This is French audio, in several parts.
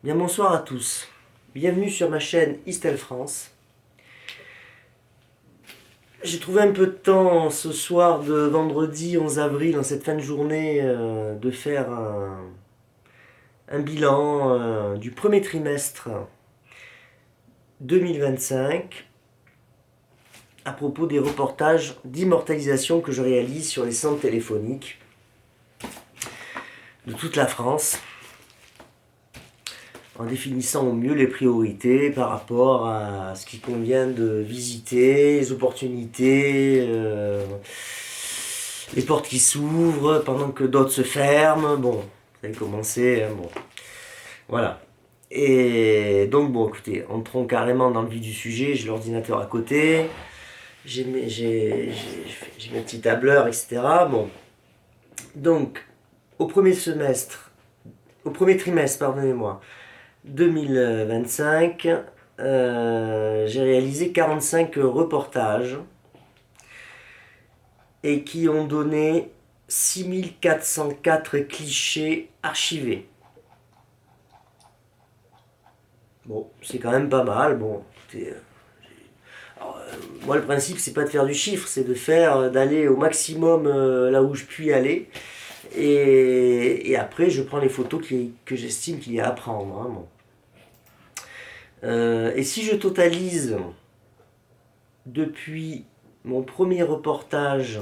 Bien bonsoir à tous, bienvenue sur ma chaîne Istel France. J'ai trouvé un peu de temps ce soir de vendredi 11 avril, en cette fin de journée, de faire un bilan du premier trimestre 2025 à propos des reportages d'immortalisation que je réalise sur les centres téléphoniques de toute la France, en définissant au mieux les priorités par rapport à ce qu'il convient de visiter, les opportunités, les portes qui s'ouvrent pendant que d'autres se ferment. Bon, vous avez commencé, hein, bon, voilà. Et donc, bon, écoutez, entrons carrément dans le vif du sujet. J'ai l'ordinateur à côté, j'ai mes petits tableurs, etc. Bon, donc, au premier semestre, au premier trimestre, pardonnez-moi, 2025, j'ai réalisé 45 reportages et qui ont donné 6404 clichés archivés. Bon, c'est quand même pas mal. Bon, écoutez, moi, le principe, c'est pas de faire du chiffre, c'est de faire, d'aller au maximum là où je puis aller. Et après, je prends les photos que j'estime qu'il y a à prendre, hein, bon. Et si je totalise depuis mon premier reportage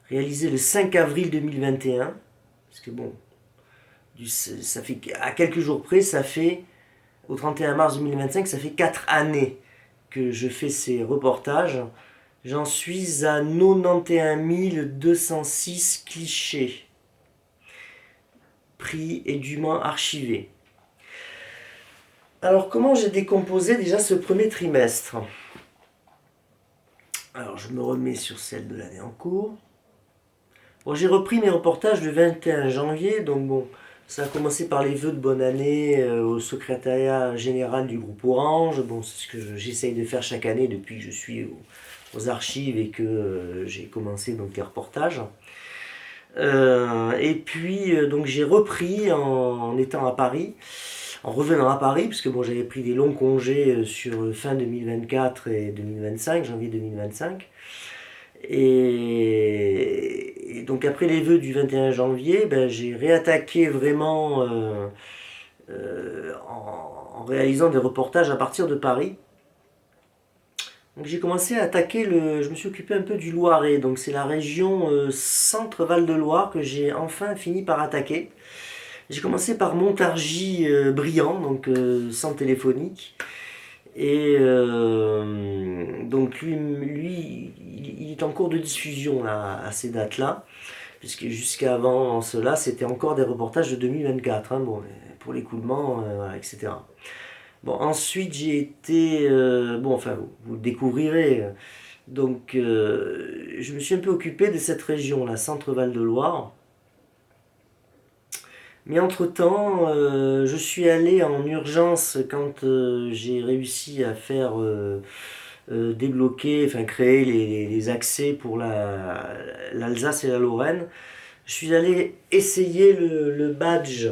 réalisé le 5 avril 2021, parce que bon, ça fait à quelques jours près, ça fait au 31 mars 2025, ça fait 4 années que je fais ces reportages. J'en suis à 91 206 clichés pris et dûment archivés. Alors, comment j'ai décomposé déjà ce premier trimestre? Alors, je me remets sur celle de l'année en cours. Bon, j'ai repris mes reportages le 21 janvier, donc bon, ça a commencé par les vœux de bonne année au secrétariat général du groupe Orange. Bon, c'est ce que j'essaye de faire chaque année depuis que je suis aux archives et que j'ai commencé donc les reportages. Et puis, donc j'ai repris en étant à Paris, en revenant à Paris, puisque bon, j'avais pris des longs congés sur fin 2024 et 2025, janvier 2025. Et donc après les vœux du 21 janvier, ben, j'ai réattaqué vraiment en réalisant des reportages à partir de Paris. Donc j'ai commencé à attaquer je me suis occupé un peu du Loiret, donc c'est la région Centre-Val de Loire que j'ai enfin fini par attaquer. J'ai commencé par Montargis Briand, donc centre téléphonique. Et donc lui il est en cours de diffusion là, à ces dates-là, puisque jusqu'avant cela, c'était encore des reportages de 2024, hein, bon, pour l'écoulement, etc. Bon, ensuite j'ai été, bon, enfin vous le découvrirez, donc je me suis un peu occupé de cette région, la Centre-Val de Loire. Mais entre-temps, je suis allé en urgence quand j'ai réussi à faire débloquer, enfin créer les accès pour l'Alsace et la Lorraine. Je suis allé essayer le badge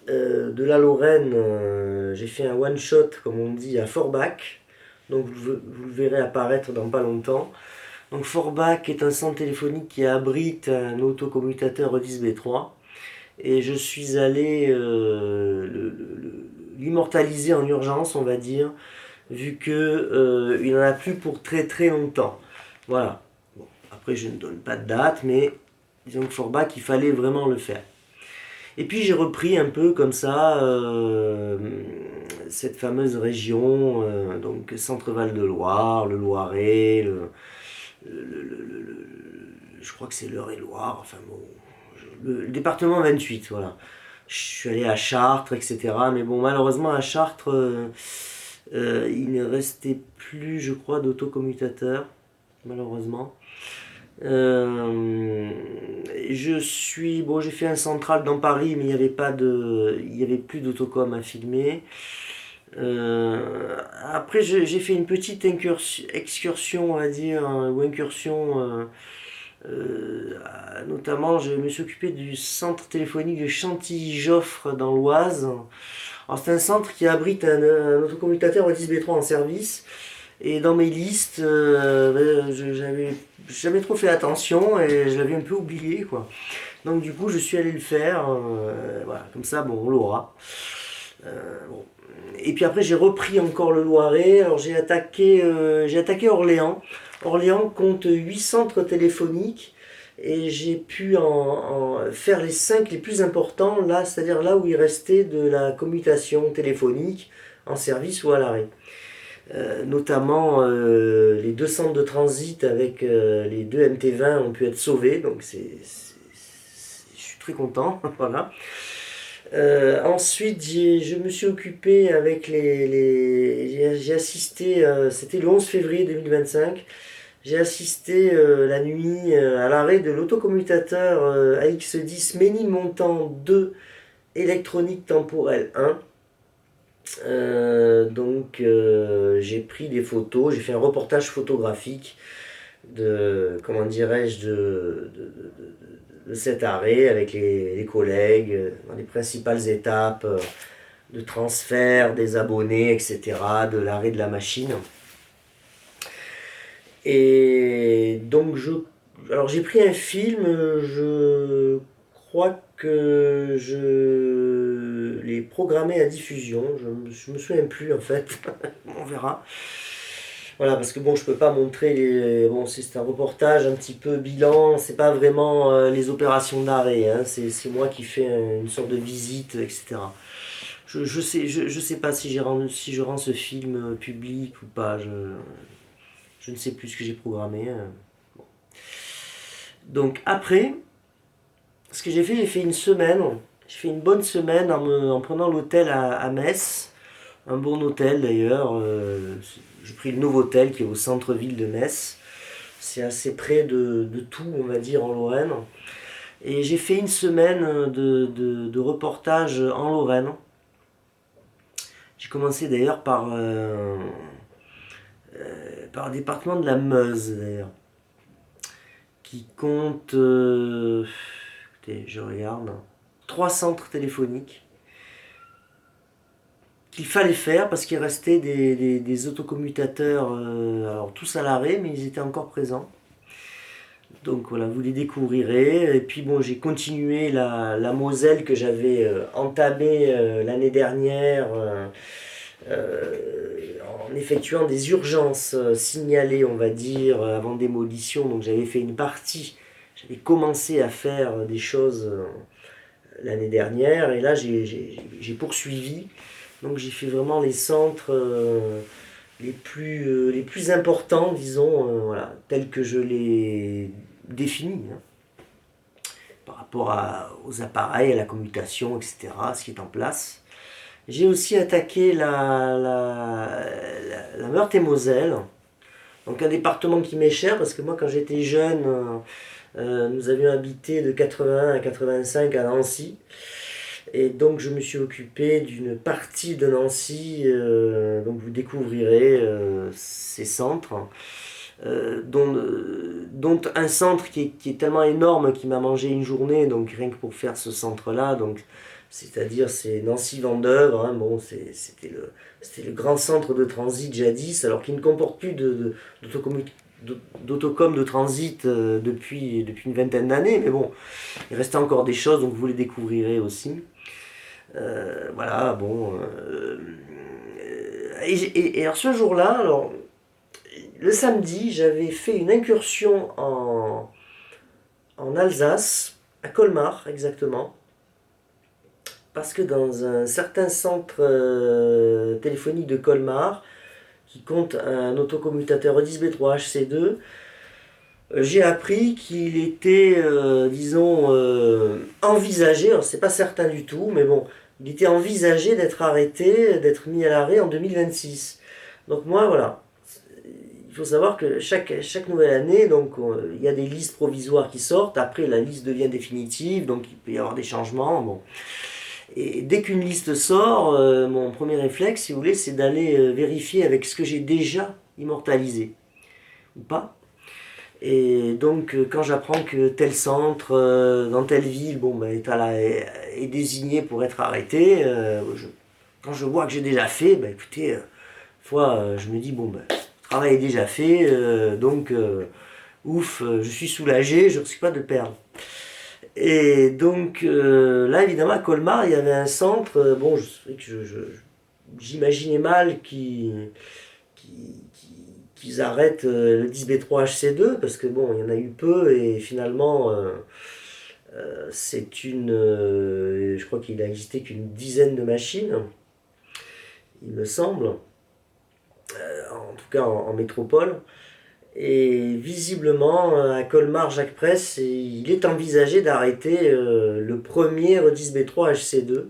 de la Lorraine. J'ai fait un one-shot, comme on dit, à Forbach. Donc vous le verrez apparaître dans pas longtemps. Donc Forbach est un centre téléphonique qui abrite un autocommutateur E10B3. Et je suis allé l'immortaliser en urgence, on va dire, vu que il n'en a plus pour très très longtemps. Voilà. Bon, après, je ne donne pas de date, mais disons que Forbach, il fallait vraiment le faire. Et puis j'ai repris un peu comme ça cette fameuse région, donc Centre-Val de Loire, le Loiret, je crois que c'est l'Eure-et-Loire, enfin bon, le département 28, voilà. Je suis allé à Chartres, etc. Mais bon, malheureusement, à Chartres, il ne restait plus, je crois, d'autocommutateur, malheureusement. Bon, j'ai fait un central dans Paris, mais il y avait plus d'autocom à filmer. Après, j'ai fait une petite excursion, on va dire, ou incursion Notamment, je me suis occupé du centre téléphonique de Chantilly-Joffre dans l'Oise. Alors, c'est un centre qui abrite un autocommutateur Otis B3 en service. Et dans mes listes, j'avais jamais trop fait attention et je l'avais un peu oublié, quoi. Donc du coup, je suis allé le faire. Voilà, comme ça, bon, on l'aura. Bon. Et puis après, j'ai repris encore le Loiret. Alors j'ai attaqué Orléans. Orléans compte 8 centres téléphoniques et j'ai pu en faire les 5 les plus importants, là, c'est-à-dire là où il restait de la commutation téléphonique en service ou à l'arrêt. Notamment les 2 centres de transit avec les 2 MT20 ont pu être sauvés, donc je suis très content. Voilà. Ensuite, je me suis occupé avec j'ai assisté, c'était le 11 février 2025, j'ai assisté la nuit à l'arrêt de l'autocommutateur AX10 Ménilmontant 2 électronique temporelle 1. J'ai pris des photos, j'ai fait un reportage photographique comment dirais-je, de cet arrêt avec les collègues, dans les principales étapes de transfert des abonnés, etc., de l'arrêt de la machine. Et donc alors j'ai pris un film, je crois que je l'ai programmé à diffusion, je me souviens plus en fait, on verra. Voilà, parce que bon, je peux pas montrer bon, c'est un reportage un petit peu bilan, c'est pas vraiment les opérations d'arrêt, hein, c'est moi qui fais une sorte de visite, etc. Je sais pas si si je rends ce film public ou pas, je ne sais plus ce que j'ai programmé. Bon. Donc après, ce que j'ai fait une semaine. J'ai fait une bonne semaine en prenant l'hôtel à Metz. Un bon hôtel d'ailleurs. J'ai pris le Novotel qui est au centre-ville de Metz. C'est assez près de tout, on va dire, en Lorraine. Et j'ai fait une semaine de reportage en Lorraine. J'ai commencé d'ailleurs par le département de la Meuse d'ailleurs, qui compte, écoutez, je regarde, 3 centres téléphoniques qu'il fallait faire parce qu'il restait des autocommutateurs, alors tous à l'arrêt, mais ils étaient encore présents. Donc voilà, vous les découvrirez. Et puis bon, j'ai continué la Moselle que j'avais entamée l'année dernière en effectuant des urgences signalées, on va dire, avant démolition. Donc j'avais fait une partie, j'avais commencé à faire des choses l'année dernière et là j'ai poursuivi. Donc j'ai fait vraiment les centres les plus importants, disons, voilà, tels que je les définis, hein, par rapport aux appareils, à la commutation, etc., ce qui est en place. J'ai aussi attaqué la Meurthe-et-Moselle, donc un département qui m'est cher, parce que moi quand j'étais jeune, nous avions habité de 81 à 85 à Nancy. Et donc je me suis occupé d'une partie de Nancy, donc vous découvrirez ces centres, dont un centre qui est tellement énorme qui m'a mangé une journée, donc rien que pour faire ce centre-là, donc c'est-à-dire c'est Nancy-Vendeuvre, hein, bon, c'était le grand centre de transit jadis, alors qu'il ne comporte plus d'autocom de transit depuis une vingtaine d'années, mais bon, il restait encore des choses, donc vous les découvrirez aussi. Voilà, bon. Et alors ce jour-là, alors, le samedi, j'avais fait une incursion en Alsace, à Colmar exactement, parce que dans un certain centre téléphonique de Colmar, qui compte un autocommutateur E10B3 HC2, j'ai appris qu'il était, disons, envisagé, alors c'est pas certain du tout, mais bon, il était envisagé d'être arrêté, d'être mis à l'arrêt en 2026. Donc moi, voilà, il faut savoir que chaque nouvelle année, donc, il y a des listes provisoires qui sortent, après la liste devient définitive, donc il peut y avoir des changements, bon. Et dès qu'une liste sort, mon premier réflexe, si vous voulez, c'est d'aller vérifier avec ce que j'ai déjà immortalisé, ou pas. Et donc, quand j'apprends que tel centre dans telle ville, bon, ben, est désigné pour être arrêté, quand je vois que j'ai déjà fait, ben, écoutez, je me dis, bon, ben, le travail est déjà fait, ouf, je suis soulagé, je ne risque pas de le perdre. Et donc, là, évidemment, à Colmar, il y avait un centre, bon, j'imaginais mal qu'ils arrêtent le 10B3HC2 parce que bon, il y en a eu peu et finalement, je crois qu'il a existé qu'une dizaine de machines, il me semble, en tout cas en métropole. Et visiblement, à Colmar, Jacques Presse, il est envisagé d'arrêter le premier 10B3HC2.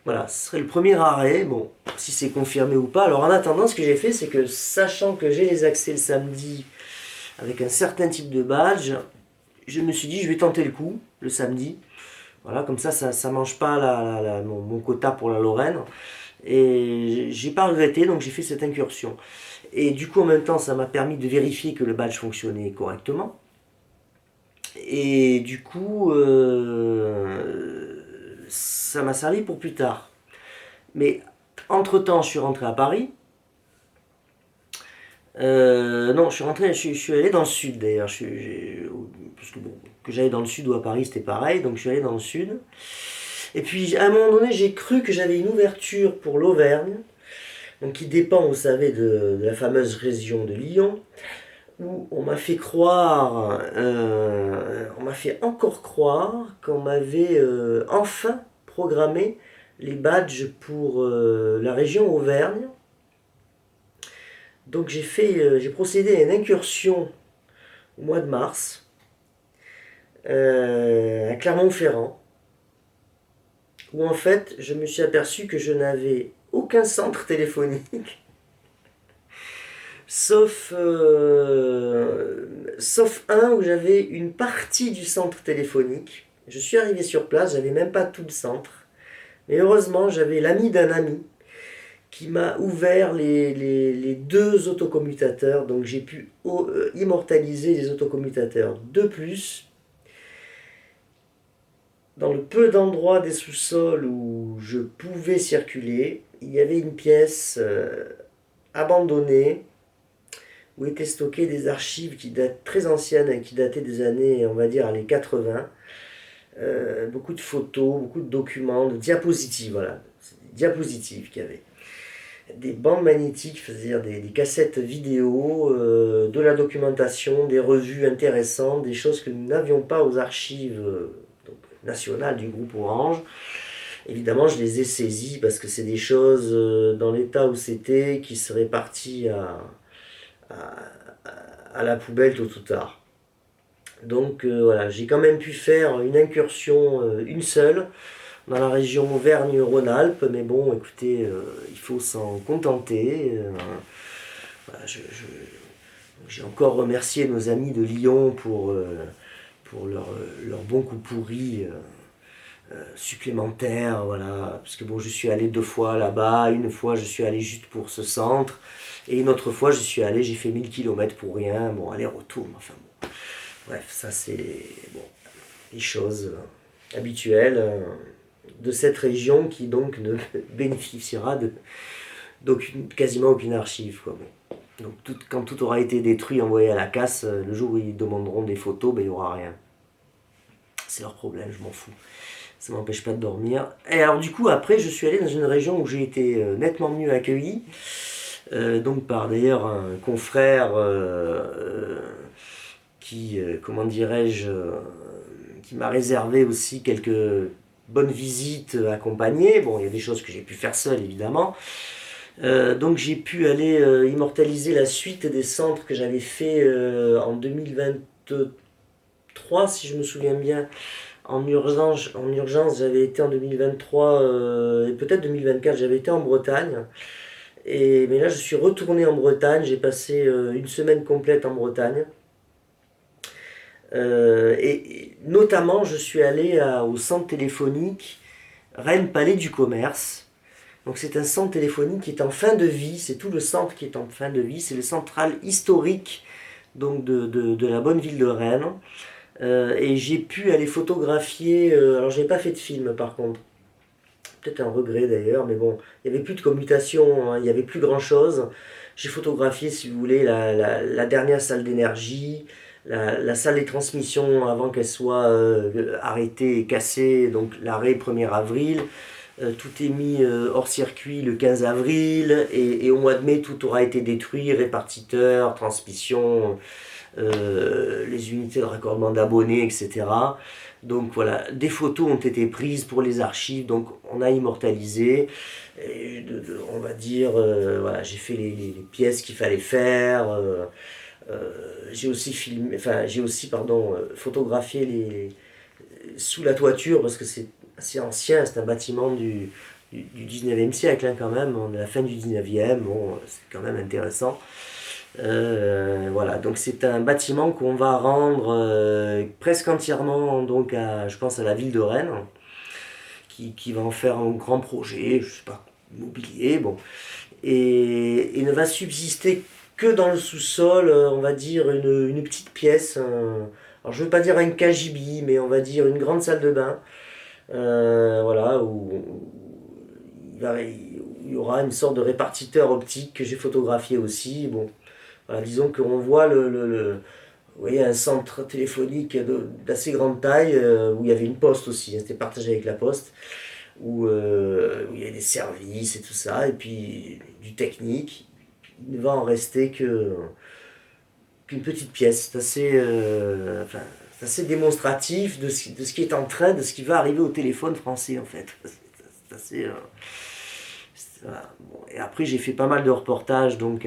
Voilà, ce serait le premier arrêt, bon, si c'est confirmé ou pas. Alors en attendant, ce que j'ai fait, c'est que sachant que j'ai les accès le samedi avec un certain type de badge, je me suis dit, je vais tenter le coup, le samedi. Voilà, comme ça mange pas mon quota pour la Lorraine. Et j'ai pas regretté, donc j'ai fait cette incursion. Et du coup, en même temps, ça m'a permis de vérifier que le badge fonctionnait correctement. Et du coup, ça m'a servi pour plus tard. Mais entre-temps, je suis rentré à Paris. Non, je suis allé dans le sud d'ailleurs. Parce que bon, que j'allais dans le sud ou à Paris, c'était pareil. Donc je suis allé dans le sud. Et puis à un moment donné, j'ai cru que j'avais une ouverture pour l'Auvergne, donc qui dépend, vous savez, de la fameuse région de Lyon, où on m'a fait encore croire qu'on m'avait enfin programmé les badges pour la région Auvergne. Donc j'ai procédé à une incursion au mois de mars à Clermont-Ferrand, où en fait je me suis aperçu que je n'avais aucun centre téléphonique, sauf un où j'avais une partie du centre téléphonique. Je suis arrivé sur place, j'avais même pas tout le centre. Mais heureusement, j'avais l'ami d'un ami qui m'a ouvert les deux autocommutateurs. Donc j'ai pu immortaliser les autocommutateurs. De plus, dans le peu d'endroits des sous-sols où je pouvais circuler, il y avait une pièce abandonnée où étaient stockées des archives qui datent très anciennes et qui dataient des années, on va dire, les 80. Beaucoup de photos, beaucoup de documents, de diapositives, voilà. C'est des diapositives qu'il y avait. Des bandes magnétiques, c'est-à-dire des cassettes vidéo, de la documentation, des revues intéressantes, des choses que nous n'avions pas aux archives nationales du groupe Orange. Évidemment, je les ai saisies parce que c'est des choses dans l'état où c'était qui seraient parties à la poubelle tôt ou tard. Donc voilà, j'ai quand même pu faire une incursion, une seule, dans la région Auvergne-Rhône-Alpes, mais bon, écoutez, il faut s'en contenter. Voilà, j'ai encore remercié nos amis de Lyon pour leur bon coup pourri supplémentaire, voilà, parce que bon, je suis allé 2 fois là-bas, une fois je suis allé juste pour ce centre, et une autre fois j'ai fait 1000 km pour rien, bon, aller-retour, enfin bon. Bref, ça c'est bon, les choses habituelles de cette région qui donc ne bénéficiera quasiment aucune archive, quoi. Bon. Donc quand tout aura été détruit, envoyé à la casse, le jour où ils demanderont des photos, ben, il n'y aura rien. C'est leur problème, je m'en fous. Ça ne m'empêche pas de dormir. Et alors du coup, après, je suis allé dans une région où j'ai été nettement mieux accueilli, donc par d'ailleurs un confrère comment dirais-je, qui m'a réservé aussi quelques bonnes visites accompagnées. Bon, il y a des choses que j'ai pu faire seul, évidemment. Donc j'ai pu aller immortaliser la suite des centres que j'avais fait en 2023, si je me souviens bien. En urgence, j'avais été en 2023 et peut-être 2024, j'avais été en Bretagne. Mais là, je suis retourné en Bretagne. J'ai passé une semaine complète en Bretagne. Et notamment, je suis allé au centre téléphonique Rennes Palais du Commerce. Donc c'est un centre téléphonique qui est en fin de vie, c'est tout le centre qui est en fin de vie, c'est le central historique donc de la bonne ville de Rennes. Et j'ai pu aller photographier, alors j'ai pas fait de film par contre, peut-être un regret d'ailleurs, mais bon, il n'y avait plus de commutation, hein, il n'y avait plus grand-chose. J'ai photographié, si vous voulez, la dernière salle d'énergie, la salle des transmissions avant qu'elle soit arrêtée et cassée, donc l'arrêt 1er avril. Tout est mis hors circuit le 15 avril et au mois de mai tout aura été détruit, répartiteur, transmission, les unités de raccordement d'abonnés, etc. Donc voilà, des photos ont été prises pour les archives, donc on a immortalisé. Et on va dire, voilà, j'ai fait les pièces qu'il fallait faire. J'ai aussi filmé, enfin j'ai aussi pardon, photographié sous la toiture parce que c'est assez ancien, c'est un bâtiment du 19e siècle hein, quand même, on est à la fin du 19e, bon c'est quand même intéressant. Voilà, donc c'est un bâtiment qu'on va rendre presque entièrement donc je pense à la ville de Rennes, qui va en faire un grand projet, je sais pas, immobilier, bon, et ne va subsister que dans le sous-sol, on va dire une petite pièce, alors je veux pas dire un cagibi, mais on va dire une grande salle de bain, voilà, où il y aura une sorte de répartiteur optique que j'ai photographié aussi, bon. Voilà, disons qu'on voit vous voyez, un centre téléphonique d'assez grande taille où il y avait une poste aussi, hein, c'était partagé avec la poste, où il y a des services et tout ça, et puis du technique. Il ne va en rester qu'une petite pièce. Enfin, c'est assez démonstratif de ce qui est en train, de ce qui va arriver au téléphone français en fait. C'est assez. Voilà. Bon, et après, j'ai fait pas mal de reportages donc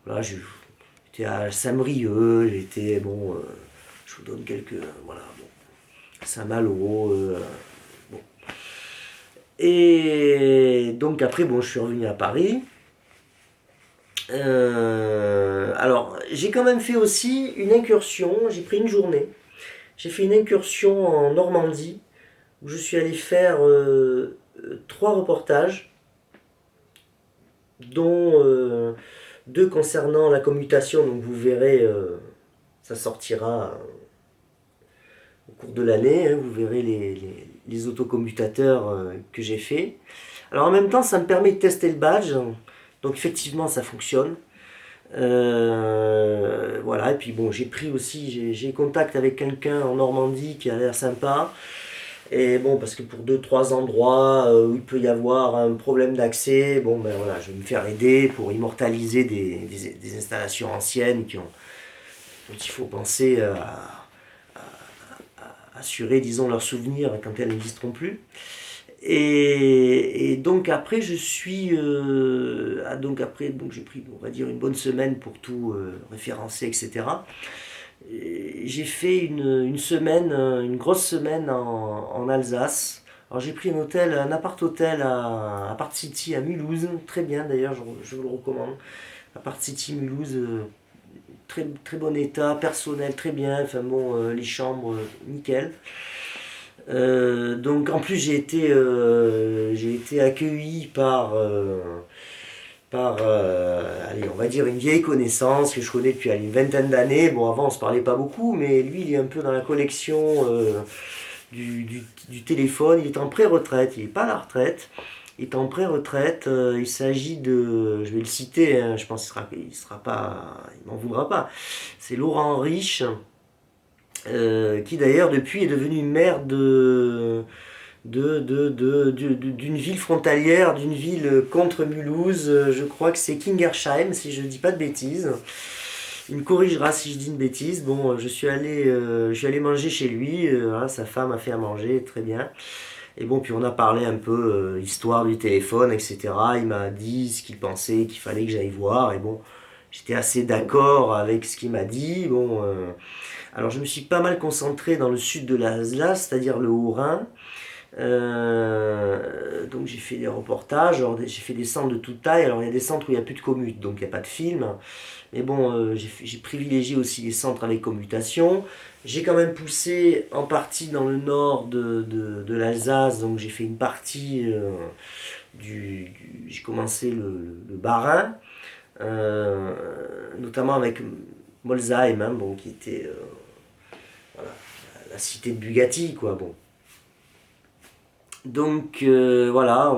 voilà, j'étais à Saint-Brieuc, j'étais, bon, je vous donne quelques, voilà, bon, Saint-Malo, bon. Et donc après, bon, je suis revenu à Paris. Alors, j'ai quand même fait aussi une incursion, j'ai pris une journée, j'ai fait une incursion en Normandie, où je suis allé faire 3 reportages, dont 2 concernant la commutation, donc vous verrez, ça sortira au cours de l'année, hein, vous verrez les autocommutateurs que j'ai fait. Alors en même temps, ça me permet de tester le badge, donc effectivement ça fonctionne. Voilà, et puis bon, j'ai pris aussi, j'ai contact avec quelqu'un en Normandie qui a l'air sympa. Et bon, parce que pour 2, 3 endroits où il peut y avoir un problème d'accès, bon ben voilà, je vais me faire aider pour immortaliser des installations anciennes dont il faut penser à assurer, disons, leurs souvenirs quand elles n'existeront plus. Et donc après, donc après, donc j'ai pris, on va dire, une bonne semaine pour tout référencer, etc. J'ai fait une semaine, une grosse semaine en Alsace. Alors j'ai pris un appart-hôtel à Part City à Mulhouse, très bien d'ailleurs, je vous le recommande. Apart City Mulhouse, très, très bon état, personnel très bien, enfin bon, les chambres nickel. Donc en plus j'ai été accueilli par allez, on va dire une vieille connaissance que je connais depuis une vingtaine d'années. Bon, avant on se parlait pas beaucoup, mais lui il est un peu dans la collection du téléphone. Il est en pré-retraite, il n'est pas à la retraite. Il est en pré-retraite. Il s'agit de, je vais le citer, hein, je pense qu'il sera pas, il m'en voudra pas. C'est Laurent Rich, qui d'ailleurs depuis est devenu maire d'une ville frontalière, d'une ville contre Mulhouse. Je crois que c'est Kingersheim, si je ne dis pas de bêtises. Il me corrigera si je dis une bêtise. Bon, je suis allé manger chez lui. Voilà, sa femme a fait à manger, très bien. Et bon, puis on a parlé un peu histoire du téléphone, etc. Il m'a dit ce qu'il pensait qu'il fallait que j'aille voir. Et bon, j'étais assez d'accord avec ce qu'il m'a dit. Bon, alors je me suis pas mal concentré dans le sud de l'Alsace, c'est-à-dire le Haut-Rhin. Donc j'ai fait des reportages, j'ai fait des centres de toute taille. Alors il y a des centres où il n'y a plus de commute, donc il n'y a pas de film. Mais bon, j'ai privilégié aussi les centres avec commutation. J'ai quand même poussé en partie dans le nord de l'Alsace, donc j'ai fait une partie j'ai commencé le Bas-Rhin, notamment avec Molsheim, hein, bon, qui était voilà, la cité de Bugatti, quoi. Bon. Donc voilà,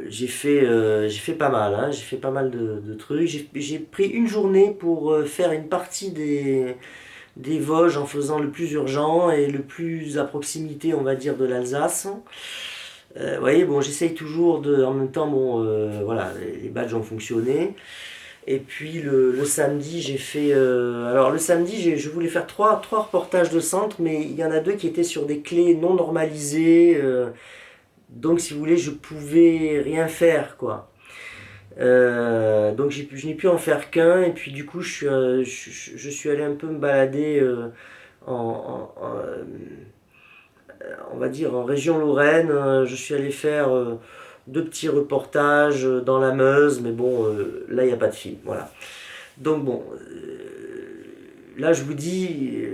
j'ai fait pas mal, hein, j'ai fait pas mal de trucs. J'ai pris une journée pour faire une partie des Vosges en faisant le plus urgent et le plus à proximité, on va dire, de l'Alsace. Vous voyez, bon, j'essaye toujours de. En même temps, bon, voilà, les badges ont fonctionné. Et puis le samedi, j'ai fait. Alors le samedi, je voulais faire trois reportages de centre, mais il y en a deux qui étaient sur des clés non normalisées. Donc si vous voulez, je pouvais rien faire, quoi. Donc je n'ai pu en faire qu'un, et puis du coup, je suis allé un peu me balader on va dire, en région Lorraine. Je suis allé faire deux petits reportages dans la Meuse, mais bon, là, il n'y a pas de film, voilà. Donc bon, là je vous dis,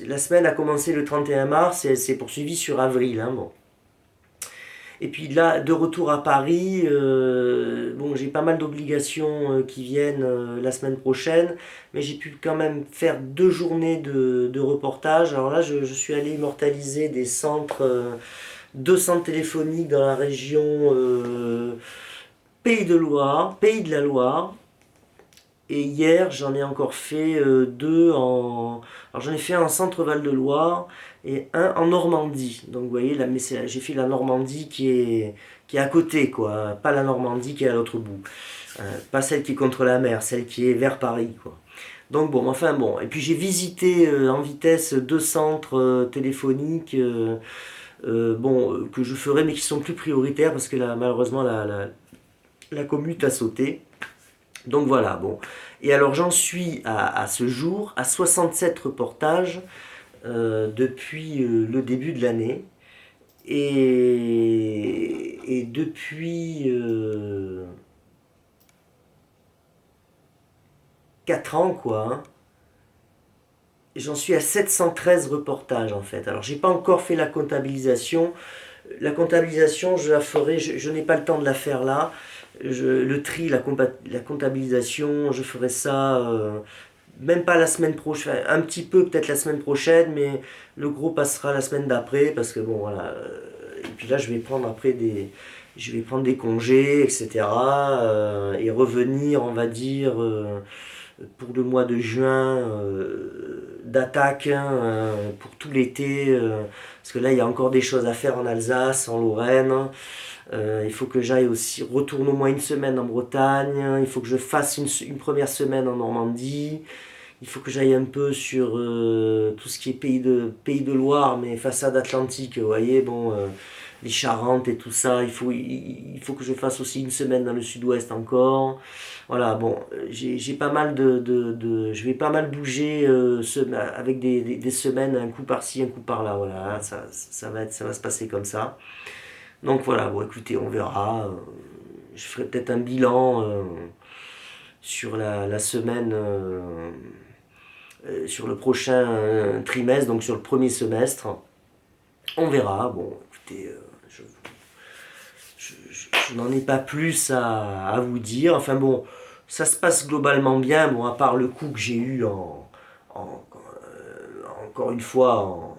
la semaine a commencé le 31 mars et elle s'est poursuivie sur avril. Hein, bon. Et puis là, de retour à Paris, bon, j'ai pas mal d'obligations qui viennent la semaine prochaine, mais j'ai pu quand même faire 2 journées de reportage. Alors là, je suis allé immortaliser des centres, 2 centres téléphoniques dans la région Pays de Loire, Pays de la Loire. Et hier, j'en ai encore fait deux en. Alors j'en ai fait un en Centre-Val de Loire et un en Normandie. Donc vous voyez, là, mais j'ai fait la Normandie qui est à côté, quoi. Pas la Normandie qui est à l'autre bout. Pas celle qui est contre la mer, celle qui est vers Paris, quoi. Donc bon, enfin bon. Et puis j'ai visité en vitesse 2 centres téléphoniques, bon, que je ferai, mais qui sont plus prioritaires parce que là, malheureusement, la commute a sauté. Donc voilà, bon. Et alors j'en suis à ce jour à 67 reportages depuis le début de l'année. Et depuis 4 ans, quoi, hein, j'en suis à 713 reportages en fait. Alors j'ai pas encore fait la comptabilisation. La comptabilisation, je la ferai, je n'ai pas le temps de la faire là. Le tri, la comptabilisation, je ferai ça même pas la semaine prochaine, un petit peu peut-être la semaine prochaine, mais le gros passera la semaine d'après parce que bon voilà. Et puis là, je vais prendre des congés, etc. Et revenir, on va dire, pour le mois de juin d'attaque pour tout l'été. Parce que là, il y a encore des choses à faire en Alsace, en Lorraine. Il faut que j'aille aussi, retourne au moins une semaine en Bretagne. Il faut que je fasse une première semaine en Normandie. Il faut que j'aille un peu sur tout ce qui est pays de Loire, mais façade atlantique, vous voyez, bon, les Charentes et tout ça. Il faut que je fasse aussi une semaine dans le sud-ouest encore. Voilà, bon, j'ai pas mal je vais pas mal bouger avec des semaines, un coup par-ci, un coup par-là. Voilà, ça va se passer comme ça. Donc voilà, bon, écoutez, on verra. Je ferai peut-être un bilan sur la semaine. Sur le prochain trimestre, donc sur le premier semestre. On verra. Bon, écoutez, je n'en ai pas plus à vous dire. Enfin bon, ça se passe globalement bien, bon, à part le coup que j'ai eu encore une fois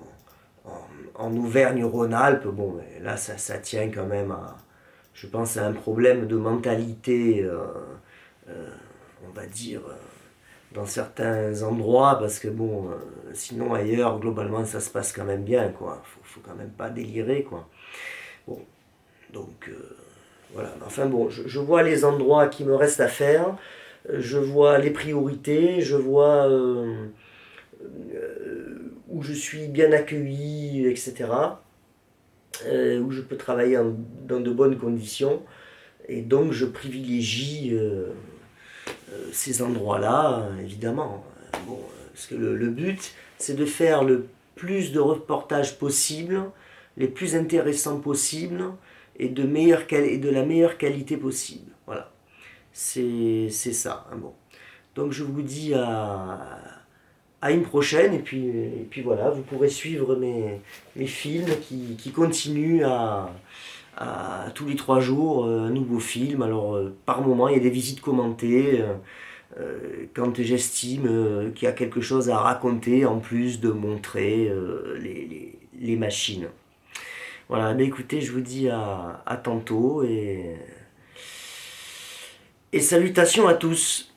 en Auvergne-Rhône-Alpes. Bon, mais là, ça tient quand même à, je pense, à un problème de mentalité, on va dire, dans certains endroits, parce que bon, sinon ailleurs, globalement, ça se passe quand même bien, quoi. Faut quand même pas délirer, quoi. Bon, donc voilà. Enfin bon, je vois les endroits qui me restent à faire, je vois les priorités, je vois où je suis bien accueilli, etc. Où je peux travailler dans de bonnes conditions. Et donc je privilégie ces endroits-là, évidemment. Bon, parce que le but, c'est de faire le plus de reportages possible, les plus intéressants possibles, et de la meilleure qualité possible. Voilà. C'est ça. Hein, bon. Donc je vous dis à une prochaine, et puis voilà, vous pourrez suivre mes films qui continuent tous les 3 jours, un nouveau film. Alors par moment, il y a des visites commentées. quand j'estime qu'il y a quelque chose à raconter en plus de montrer les machines. Voilà, mais écoutez, je vous dis à tantôt et salutations à tous.